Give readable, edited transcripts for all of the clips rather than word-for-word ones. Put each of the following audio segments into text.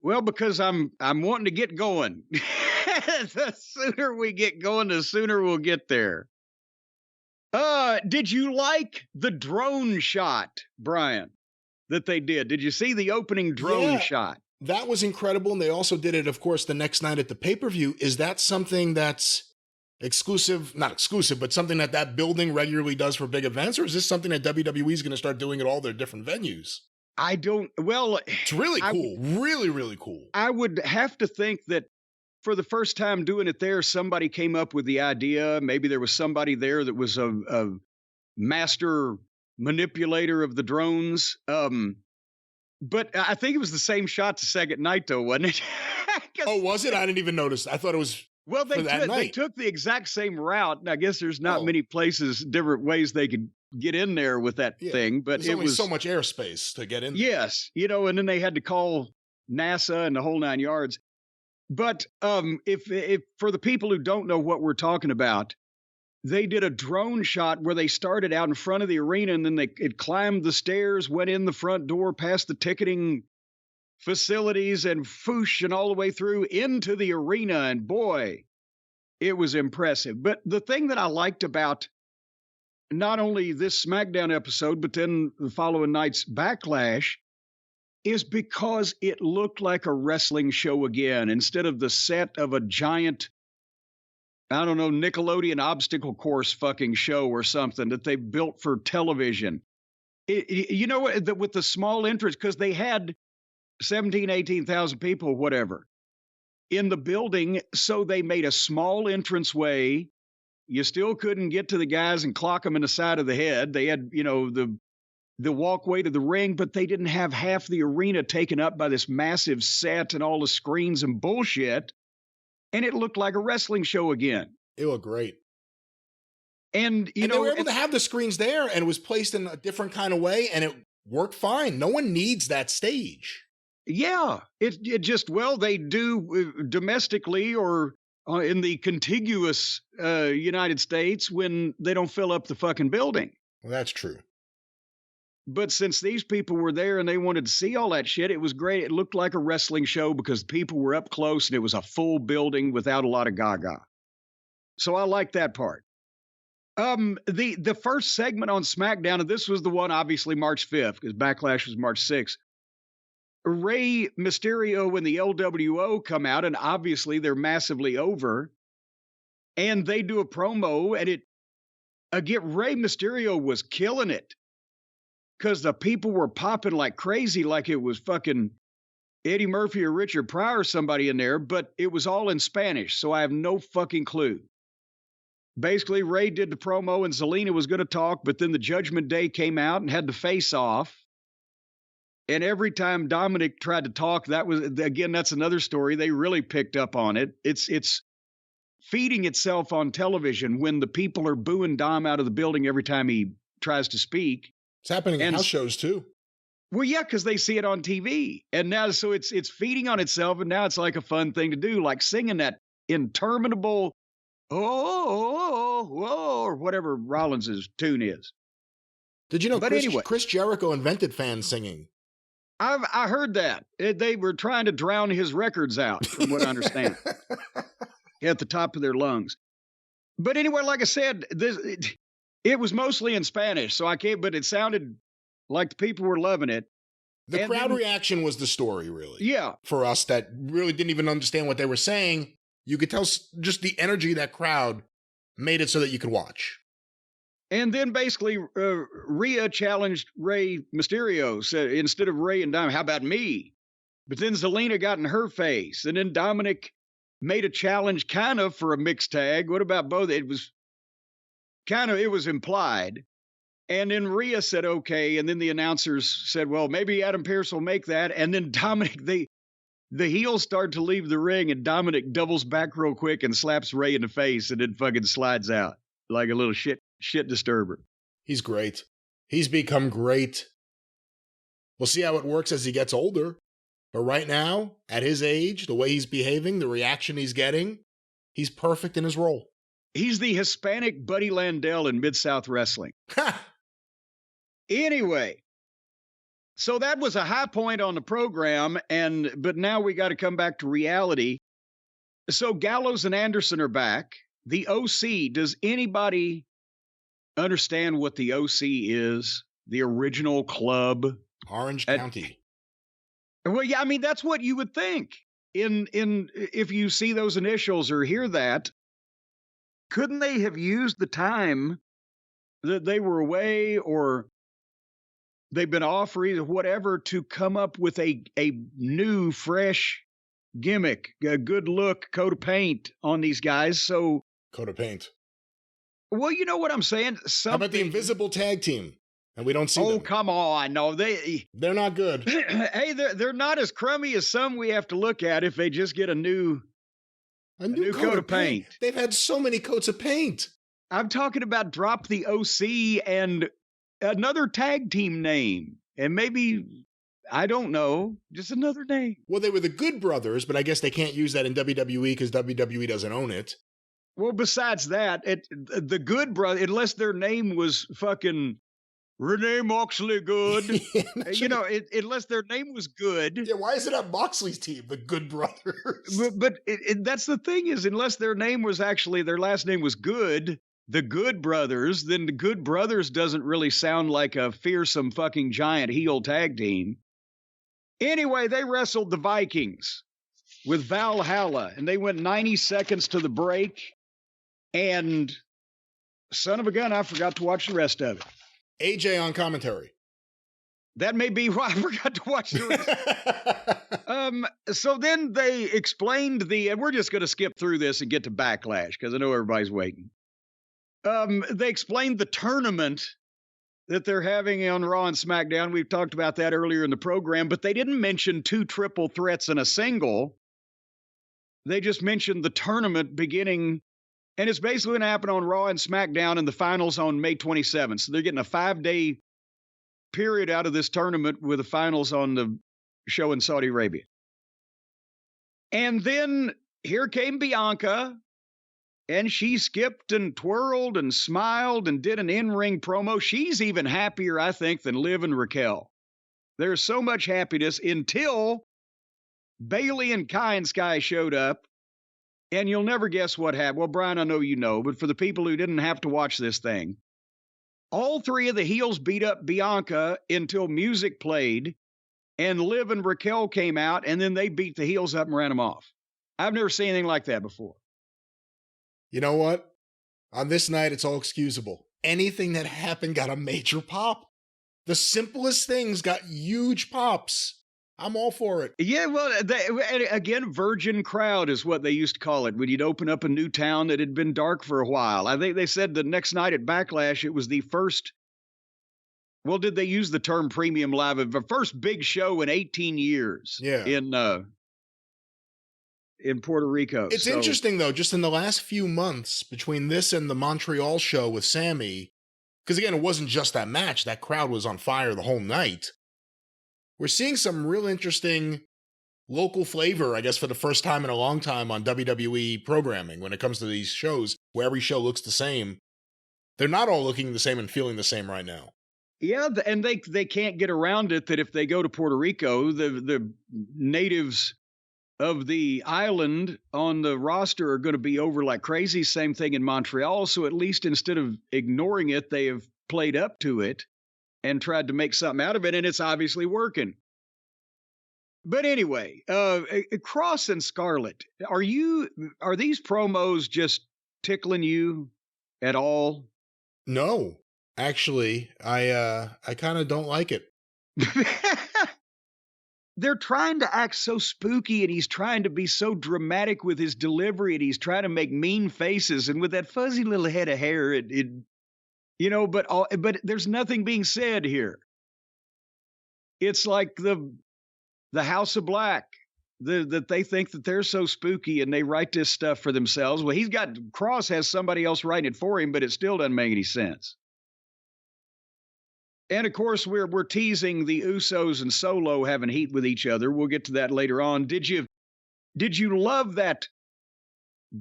Well, because I'm wanting to get going. The sooner we get going, the sooner we'll get there. Did you like the drone shot, Brian, that they did? Did you see the opening drone Yeah, shot? that was incredible. And they also did it, of course, the next night at the pay-per-view. Is that something that's exclusive, not exclusive, but something that that building regularly does for big events? Or is this something that WWE is going to start doing at all their different venues? I don't, well, It's really cool. Really, really cool. I would have to think that for the first time doing it there, somebody came up with the idea. Maybe there was somebody there that was a master manipulator of the drones. But I think it was the same shot the second night, though, wasn't it? Oh, was it? I didn't even notice. I thought it was Well, for that they night. took the exact same route, and I guess there's not Oh. many places, different ways they could get in there with that Yeah, thing. But There's it only was so much airspace to get in there. yes, and then they had to call NASA and the whole 9 yards. But if for the people who don't know what we're talking about, they did a drone shot where they started out in front of the arena and then it climbed the stairs, went in the front door, past the ticketing facilities, and foosh, and all the way through into the arena. And boy, it was impressive. But the thing that I liked about not only this SmackDown episode, but then the following night's Backlash, is because it looked like a wrestling show again, instead of the set of a giant, I don't know, Nickelodeon obstacle course fucking show or something that they built for television. With the small entrance, because they had 17, 18,000 people, whatever, in the building. So they made a small entranceway. You still couldn't get to the guys and clock them in the side of the head. They had, the walkway to the ring, but they didn't have half the arena taken up by this massive set and all the screens and bullshit. And it looked like a wrestling show again. It looked great. And, they were able to have the screens there, and it was placed in a different kind of way, and it worked fine. No one needs that stage. Yeah, it just, well, they do domestically or in the contiguous United States when they don't fill up the fucking building. Well, that's true. But since these people were there and they wanted to see all that shit, it was great. It looked like a wrestling show because people were up close and it was a full building without a lot of gaga. So I like that part. The first segment on SmackDown, and this was the one obviously March 5th because Backlash was March 6th. Rey Mysterio and the LWO come out, and obviously they're massively over. And they do a promo, and Rey Mysterio was killing it. Because the people were popping like crazy, like it was fucking Eddie Murphy or Richard Pryor or somebody in there, but it was all in Spanish, so I have no fucking clue. Basically, Ray did the promo and Zelina was going to talk, but then the Judgment Day came out and had the face off. And every time Dominic tried to talk, that's another story. They really picked up on it. It's feeding itself on television when the people are booing Dom out of the building every time he tries to speak. It's happening in house shows too. Well, yeah, because they see it on TV. And now, so it's feeding on itself, and now it's like a fun thing to do, like singing that interminable, or whatever Rollins' tune is. Did you know Chris Jericho invented fan singing? I heard that. They were trying to drown his records out, from what I understand, at the top of their lungs. But anyway, like I said, it was mostly in Spanish, so I can't, but it sounded like the people were loving it. The crowd reaction was the story, really. Yeah. For us that really didn't even understand what they were saying, you could tell just the energy of that crowd made it so that you could watch. And then basically, Rhea challenged Rey Mysterio, said, instead of Rey and Dominic, how about me? But then Zelina got in her face, and then Dominic made a challenge kind of for a mixed tag. What about both? It was implied. And then Rhea said, okay. And then the announcers said, well, maybe Adam Pearce will make that. And then Dominic, the heels start to leave the ring, and Dominic doubles back real quick and slaps Rey in the face and then fucking slides out like a little shit disturber. He's great. He's become great. We'll see how it works as he gets older. But right now, at his age, the way he's behaving, the reaction he's getting, he's perfect in his role. He's the Hispanic Buddy Landell in Mid-South Wrestling. Anyway, So that was a high point on the program, but now we got to come back to reality. So Gallows and Anderson are back. The OC, does anybody understand what the OC is? The original club? Orange County. Well, yeah, I mean, that's what you would think. If you see those initials or hear that, couldn't they have used the time that they were away or they've been off or whatever to come up with a new, fresh gimmick, a good look, coat of paint on these guys? So coat of paint. Well, you know what I'm saying? How about the invisible tag team? And we don't see them. Oh, come on. No, they're not good. Hey, they're not as crummy as some we have to look at if they just get a new coat of paint. They've had so many coats of paint. I'm talking about drop the OC and another tag team name. And maybe, I don't know, just another name. Well, they were the Good Brothers, but I guess they can't use that in WWE because WWE doesn't own it. Well, besides that, the Good Brother, unless their name was fucking Renee Moxley Good, unless their name was Good. Yeah, why is it on Moxley's team, the Good Brothers? But that's the thing is, unless their name was actually, their last name was Good, the Good Brothers, then the Good Brothers doesn't really sound like a fearsome fucking giant heel tag team. Anyway, they wrestled the Vikings with Valhalla, and they went 90 seconds to the break. And son of a gun, I forgot to watch the rest of it. AJ on commentary. That may be why I forgot to watch the rest. So then they explained and we're just going to skip through this and get to Backlash because I know everybody's waiting. They explained the tournament that they're having on Raw and SmackDown. We've talked about that earlier in the program, but they didn't mention 2 triple threats and a single. They just mentioned the tournament beginning, and it's basically going to happen on Raw and SmackDown and the finals on May 27th. So they're getting a 5-day period out of this tournament with the finals on the show in Saudi Arabia. And then here came Bianca, and she skipped and twirled and smiled and did an in-ring promo. She's even happier, I think, than Liv and Raquel. There's so much happiness until Bayley and Kai and Sky showed up, and you'll never guess what happened. Well, Brian, I know you know, but for the people who didn't have to watch this thing, all 3 of the heels beat up Bianca until music played, and Liv and Raquel came out, and then they beat the heels up and ran them off. I've never seen anything like that before. You know what? On this night, it's all excusable. Anything that happened got a major pop. The simplest things got huge pops. I'm all for it. Yeah, well, again, virgin crowd is what they used to call it when you'd open up a new town that had been dark for a while. I think they said the next night at Backlash, it was the first, well, did they use the term premium live? The first big show in 18 years in Puerto Rico. It's interesting, though, just in the last few months between this and the Montreal show with Sammy, because, again, it wasn't just that match. That crowd was on fire the whole night. We're seeing some real interesting local flavor, I guess, for the first time in a long time on WWE programming when it comes to these shows where every show looks the same. They're not all looking the same and feeling the same right now. Yeah, and they can't get around it that if they go to Puerto Rico, the natives of the island on the roster are going to be over like crazy. Same thing in Montreal. So at least instead of ignoring it, they have played up to it and tried to make something out of it, and it's obviously working. But anyway, Cross and Scarlett, are these promos just tickling you at all? No, actually, I kind of don't like it. They're trying to act so spooky, and he's trying to be so dramatic with his delivery, and he's trying to make mean faces, and with that fuzzy little head of hair, but there's nothing being said here. It's like the House of Black, that they think that they're so spooky, and they write this stuff for themselves. Well, Cross has somebody else writing it for him, but it still doesn't make any sense. And of course, we're teasing the Usos and Solo having heat with each other. We'll get to that later on. Did you love that?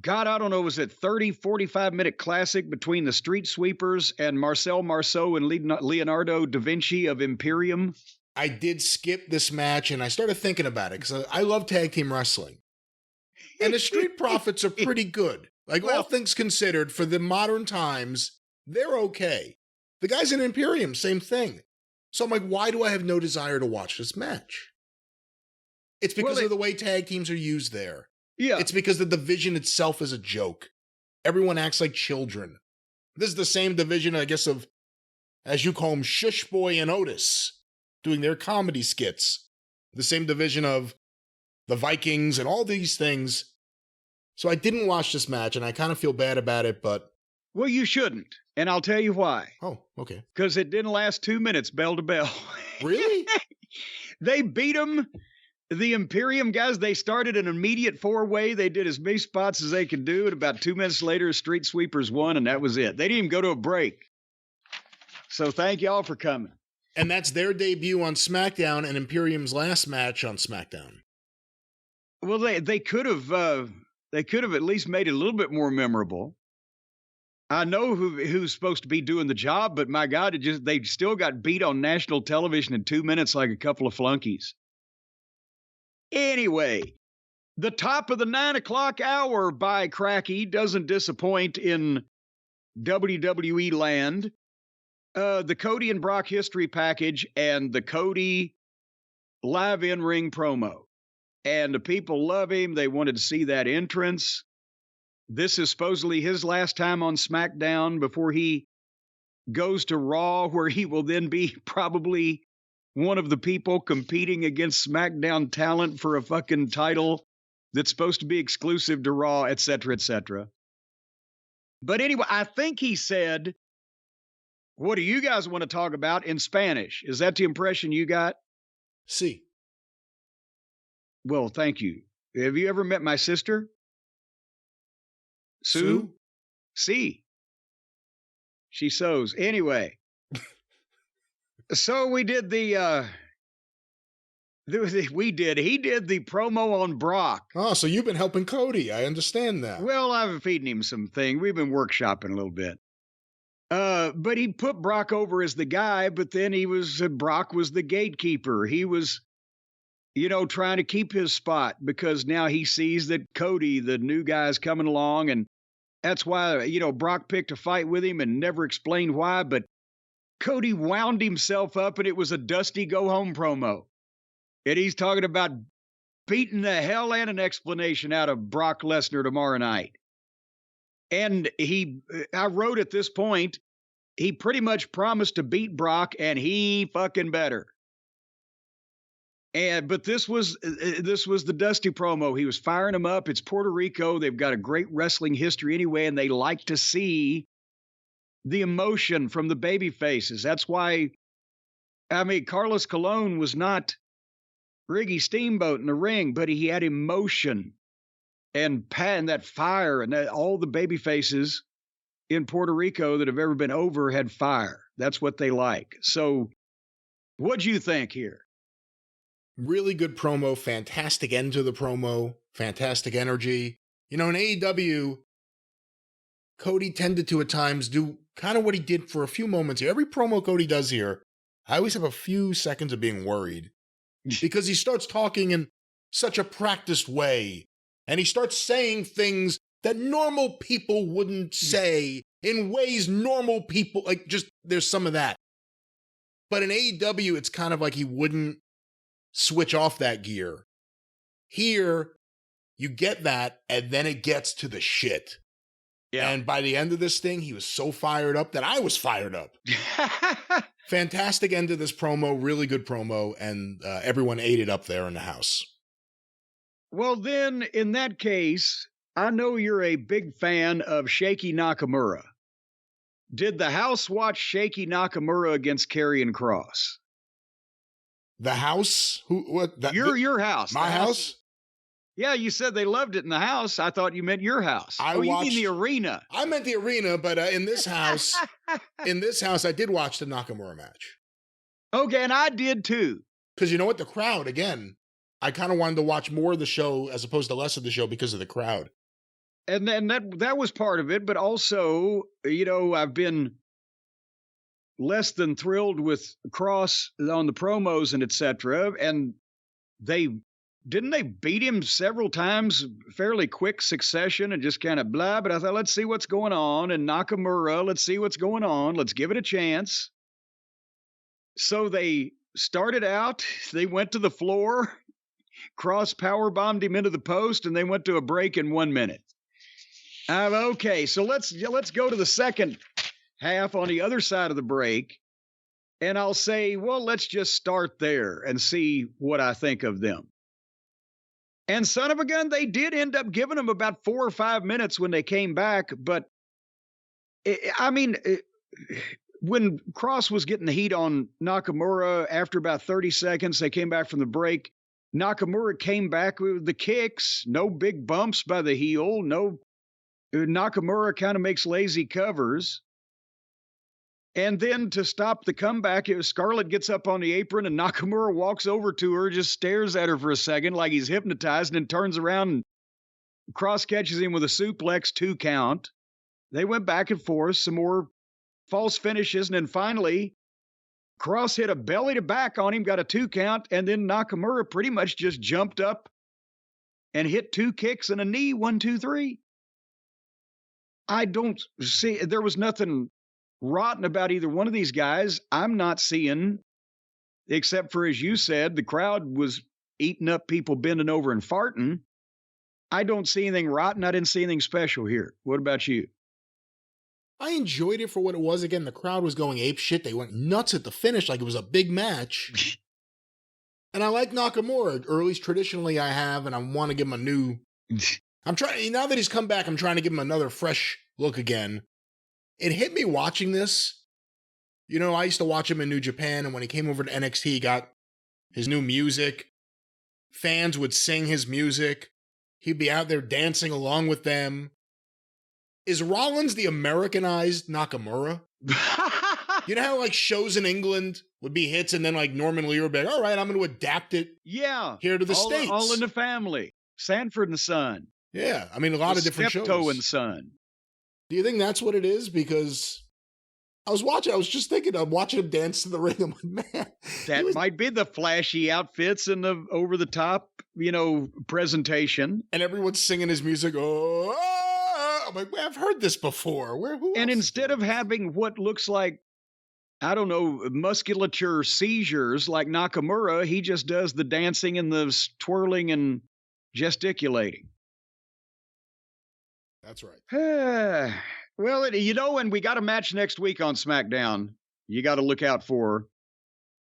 God, I don't know, was it 30, 45-minute classic between the Street Sweepers and Marcel Marceau and Leonardo da Vinci of Imperium? I did skip this match and I started thinking about it because I love tag team wrestling. And the Street Profits are pretty good. Like, all things considered, for the modern times, they're okay. The guys in Imperium, same thing. So I'm like, why do I have no desire to watch this match? It's because of the way tag teams are used there. Yeah. It's because the division itself is a joke. Everyone acts like children. This is the same division, I guess, of, as you call them, Shush Boy and Otis, doing their comedy skits. The same division of the Vikings and all these things. So I didn't watch this match, and I kind of feel bad about it, but... Well, you shouldn't, and I'll tell you why. Oh, okay. Because it didn't last 2 minutes, bell to bell. Really? They beat them. The Imperium guys, they started an immediate four-way. They did as many spots as they could do, and about 2 minutes later, Street Sweepers won, and that was it. They didn't even go to a break. So thank y'all for coming. And that's their debut on SmackDown and Imperium's last match on SmackDown. Well, they could have at least made it a little bit more memorable. I know who's supposed to be doing the job, but my God, they still got beat on national television in 2 minutes like a couple of flunkies. Anyway, the top of the 9 o'clock hour by Cracky doesn't disappoint in WWE land. The Cody and Brock history package and the Cody live in-ring promo. And the people love him. They wanted to see that entrance. This is supposedly his last time on SmackDown before he goes to Raw, where he will then be probably one of the people competing against SmackDown talent for a fucking title that's supposed to be exclusive to Raw, et cetera, et cetera. But anyway, I think he said, what do you guys want to talk about in Spanish? Is that the impression you got? Sí. Well, thank you. Have you ever met my sister? Sue? See. She sews. Anyway. So we did he did the promo on Brock. Oh, so you've been helping Cody. I understand that. Well, I've been feeding him something. We've been workshopping a little bit. But he put Brock over as the guy, but then Brock was the gatekeeper. He was, trying to keep his spot because now he sees that Cody, the new guy, is coming along. And that's why, Brock picked a fight with him and never explained why. But Cody wound himself up and it was a Dusty go home promo. And he's talking about beating the hell and an explanation out of Brock Lesnar tomorrow night. And I wrote at this point, he pretty much promised to beat Brock and he fucking better. But this was the Dusty promo. He was firing them up. It's Puerto Rico. They've got a great wrestling history anyway, and they like to see the emotion from the baby faces. That's why, Carlos Colon was not Ricky Steamboat in the ring, but he had emotion and that fire, and all the baby faces in Puerto Rico that have ever been over had fire. That's what they like. So what'd you think here? Really good promo, fantastic end to the promo, fantastic energy. In AEW, Cody tended to at times do kind of what he did for a few moments here. Every promo Cody does here, I always have a few seconds of being worried because he starts talking in such a practiced way and he starts saying things that normal people wouldn't say in ways normal people, there's some of that. But in AEW, it's kind of like he wouldn't switch off that gear. Here, you get that, and then it gets to the shit. Yeah. And by the end of this thing, he was so fired up that I was fired up. Fantastic end of this promo, really good promo, and everyone ate it up there in the house. Well, then, in that case, I know you're a big fan of Shaky Nakamura. Did the house watch Shaky Nakamura against Karrion Kross? The house? Your house. My house? Yeah, you said they loved it in the house. I thought you meant your house. You mean the arena? I meant the arena, but in this house, I did watch the Nakamura match. Okay, and I did too. Because you know what? The crowd, again, I kind of wanted to watch more of the show as opposed to less of the show because of the crowd. And then that was part of it, but also, I've been less than thrilled with Cross on the promos and etc. And they beat him several times, fairly quick succession, and just kind of blah. But I thought, let's see what's going on. And Nakamura, let's see what's going on. Let's give it a chance. So they started out, they went to the floor, Cross powerbombed him into the post, and they went to a break in 1 minute. Okay, so let's go to the second half on the other side of the break. And I'll say, well, let's just start there and see what I think of them. And son of a gun, they did end up giving them about 4 or 5 minutes when they came back. But, when Cross was getting the heat on Nakamura, after about 30 seconds, they came back from the break. Nakamura came back with the kicks, no big bumps by the heel. Nakamura kind of makes lazy covers. And then to stop the comeback, Scarlett gets up on the apron and Nakamura walks over to her, just stares at her for a second like he's hypnotized, and then turns around and Cross catches him with a suplex, 2 count. They went back and forth, some more false finishes, and then finally Cross hit a belly to back on him, got a 2 count, and then Nakamura pretty much just jumped up and hit 2 kicks and a knee, 1, 2, 3. I don't see, there was nothing rotten about either one of these guys. I'm not seeing, except for, as you said, the crowd was eating up people bending over and farting. I don't see anything rotten. I didn't see anything special here. What about you? I enjoyed it for what it was. Again, the crowd was going ape shit. They went nuts at the finish like it was a big match. And I like Nakamura, or at least traditionally I have, and I want to give him a new... I'm trying, now that he's come back, I'm trying to give him another fresh look again. It hit me watching this. You know, I used to watch him in New Japan, and when he came over to NXT, he got his new music. Fans would sing his music. He'd be out there dancing along with them. Is Rollins the Americanized Nakamura? You know how, like, shows in England would be hits, and then, like, Norman Lee would be like, all right, I'm going to adapt it here to the States. All in the Family. Sanford and Son. Yeah, I mean, a lot of different shows. Steptoe and Son. Do you think that's what it is? Because I was just thinking, I'm watching him dance to the ring. I'm like, man. That might be the flashy outfits and the over-the-top, presentation. And everyone's singing his music. Oh, I'm like, I've heard this before. And instead of having what looks like, I don't know, musculature seizures like Nakamura, he just does the dancing and the twirling and gesticulating. That's right. Well, and we got a match next week on SmackDown. You got to look out for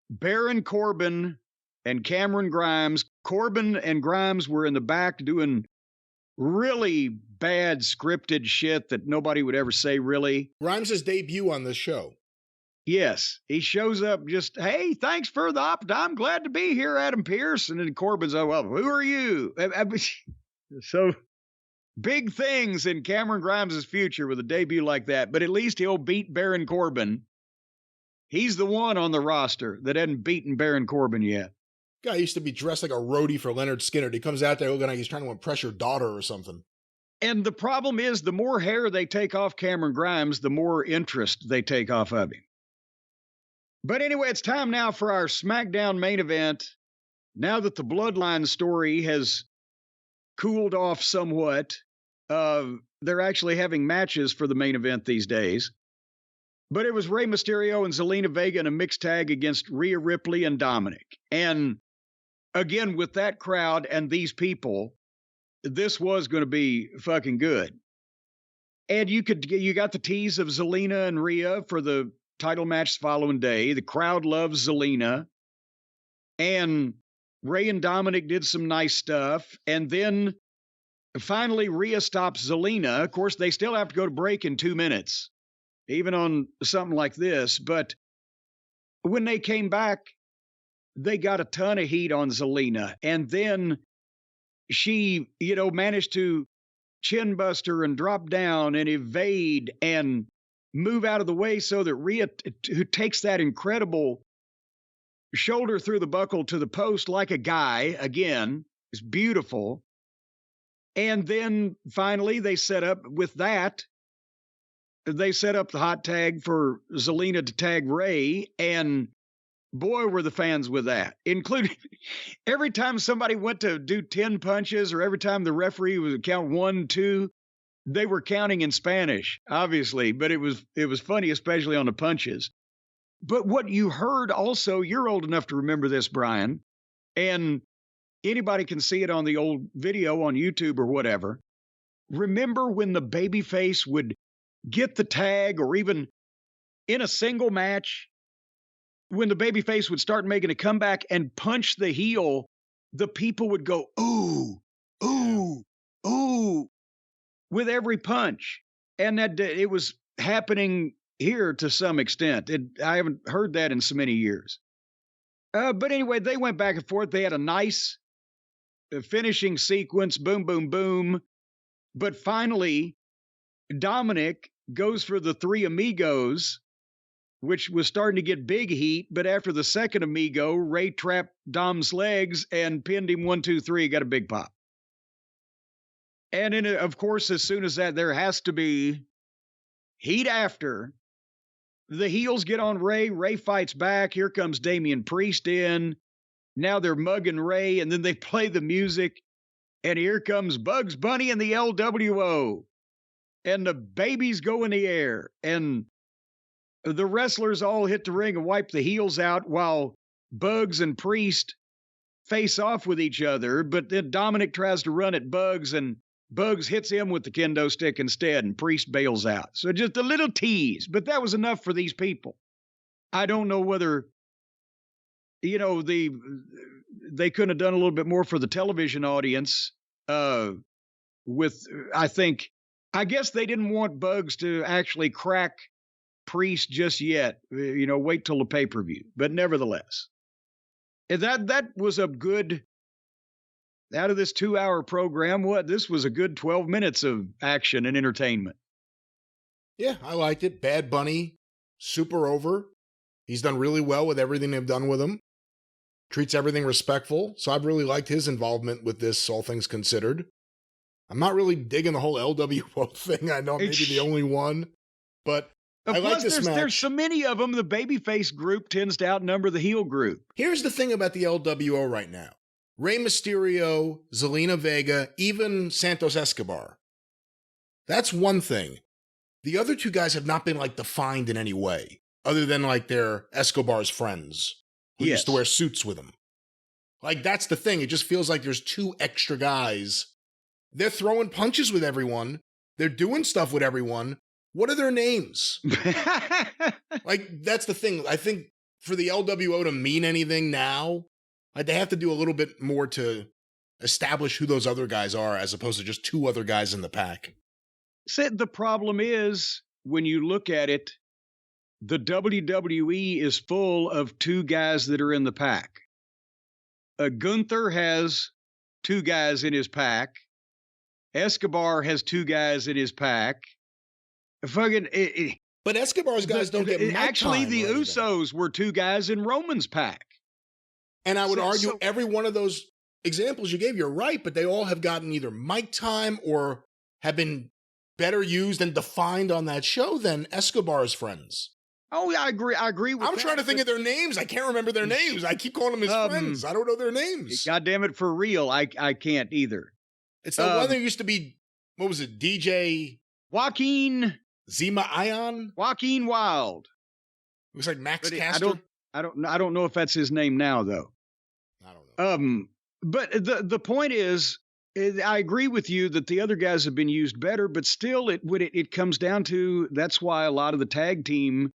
Baron Corbin and Cameron Grimes. Corbin and Grimes were in the back doing really bad scripted shit that nobody would ever say, really. Grimes' debut on this show. Yes. He shows up just, hey, thanks for the I'm glad to be here, Adam Pearce. And then Corbin's, oh, well, who are you? So big things in Cameron Grimes' future with a debut like that, but at least he'll beat Baron Corbin. He's the one on the roster that hadn't beaten Baron Corbin yet. Guy used to be dressed like a roadie for Leonard Skinner. He comes out there looking like he's trying to impress your daughter or something. And the problem is, the more hair they take off Cameron Grimes, the more interest they take off of him. But anyway, it's time now for our SmackDown main event. Now that the Bloodline story has cooled off somewhat, they're actually having matches for the main event these days. But it was Rey Mysterio and Zelina Vega in a mixed tag against Rhea Ripley and Dominic. And again, with that crowd and these people, this was going to be fucking good. And you got the tease of Zelina and Rhea for the title match the following day. The crowd loves Zelina. And Rey and Dominic did some nice stuff. And then finally, Rhea stops Zelina. Of course, they still have to go to break in 2 minutes, even on something like this. But when they came back, they got a ton of heat on Zelina. And then she, managed to chin buster and drop down and evade and move out of the way so that Rhea, who takes that incredible shoulder through the buckle to the post like a guy, again, is beautiful. And then finally they set up with that they set up the hot tag for Zelina to tag Ray, and boy, were the fans with that, including every time somebody went to do 10 punches or every time the referee was count 1, 2, they were counting in Spanish, obviously, but it was funny, especially on the punches. But what you heard also, you're old enough to remember this, Brian, and anybody can see it on the old video on YouTube or whatever. Remember when the babyface would get the tag, or even in a single match, when the babyface would start making a comeback and punch the heel, the people would go, ooh, ooh, ooh, with every punch. And that it was happening here to some extent. I haven't heard that in so many years. But anyway, they went back and forth. They had a nice finishing sequence, boom, boom, boom. But finally, Dominic goes for the three amigos, which was starting to get big heat. But after the second amigo, Ray trapped Dom's legs and pinned him 1, 2, 3, got a big pop. And then, of course, as soon as that, there has to be heat after. The heels get on Ray. Ray fights back. Here comes Damian Priest in. Now they're mugging Ray, and then they play the music. And here comes Bugs Bunny and the LWO. And the babies go in the air. And the wrestlers all hit the ring and wipe the heels out while Bugs and Priest face off with each other. But then Dominic tries to run at Bugs, and Bugs hits him with the kendo stick instead, and Priest bails out. So just a little tease, but that was enough for these people. I don't know whether, you know, they couldn't have done a little bit more for the television audience. I guess they didn't want Bugs to actually crack Priest just yet. You know, wait till the pay-per-view. But nevertheless, that was a good. Out of this 2-hour program, this was a good 12 minutes of action and entertainment. Yeah, I liked it. Bad Bunny, super over. He's done really well with everything they've done with him. Treats everything respectful. So I've really liked his involvement with this, all things considered. I'm not really digging the whole LWO thing. I know I'm maybe the only one, but I like this match. There's so many of them. The babyface group tends to outnumber the heel group. Here's the thing about the LWO right now. Rey Mysterio, Zelina Vega, even Santos Escobar. That's one thing. The other two guys have not been like defined in any way, other than like they're Escobar's friends who used to wear suits with him. Like that's the thing. It just feels like there's two extra guys. They're throwing punches with everyone. They're doing stuff with everyone. What are their names? Like that's the thing. I think for the LWO to mean anything now, they have to do a little bit more to establish who those other guys are as opposed to just two other guys in the pack. The problem is, when you look at it, the WWE is full of two guys that are in the pack. Gunther has two guys in his pack. Escobar has two guys in his pack. But Escobar's guys don't get actually, the Usos were two guys in Roman's pack. And I would argue every one of those examples you gave, you're right, but they all have gotten either mic time or have been better used and defined on that show than Escobar's friends. Oh, yeah, I agree with that. I'm trying to think of their names. I can't remember their names. I keep calling them his friends. I don't know their names. God damn it, for real, I can't either. It's the one that used to be, what was it, DJ? Joaquin. Zima Ion? Joaquin Wild. Looks like Max Caster. I don't know if that's his name now, though. I don't know. But the point is, I agree with you that the other guys have been used better, but still it comes down to, that's why a lot of the tag teams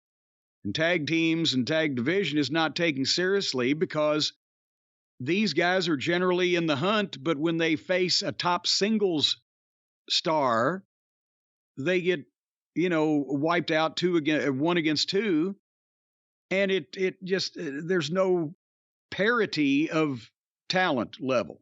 and tag division is not taken seriously, because these guys are generally in the hunt, but when they face a top singles star, they get, wiped out 1 against 2. And it just, there's no parity of talent level.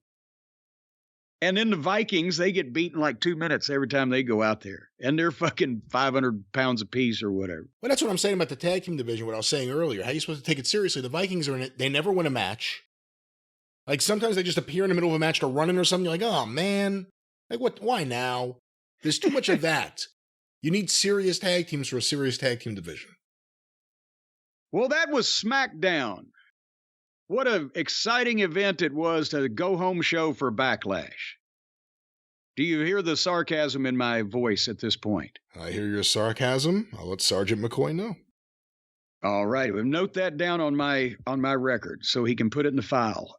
And then the Vikings, they get beaten like 2 minutes every time they go out there. And they're fucking 500 pounds apiece or whatever. Well, that's what I'm saying about the tag team division, what I was saying earlier. How are you supposed to take it seriously? The Vikings are in it. They never win a match. Like, sometimes they just appear in the middle of a match to run in or something. You're like, oh, man. Like, what? Why now? There's too much of that. You need serious tag teams for a serious tag team division. Well, that was Smackdown. What an exciting event it was to go home show for Backlash. Do you hear the sarcasm in my voice at this point? I hear your sarcasm. I'll let Sergeant McCoy know. All right, we'll note that down on my record so he can put it in the file.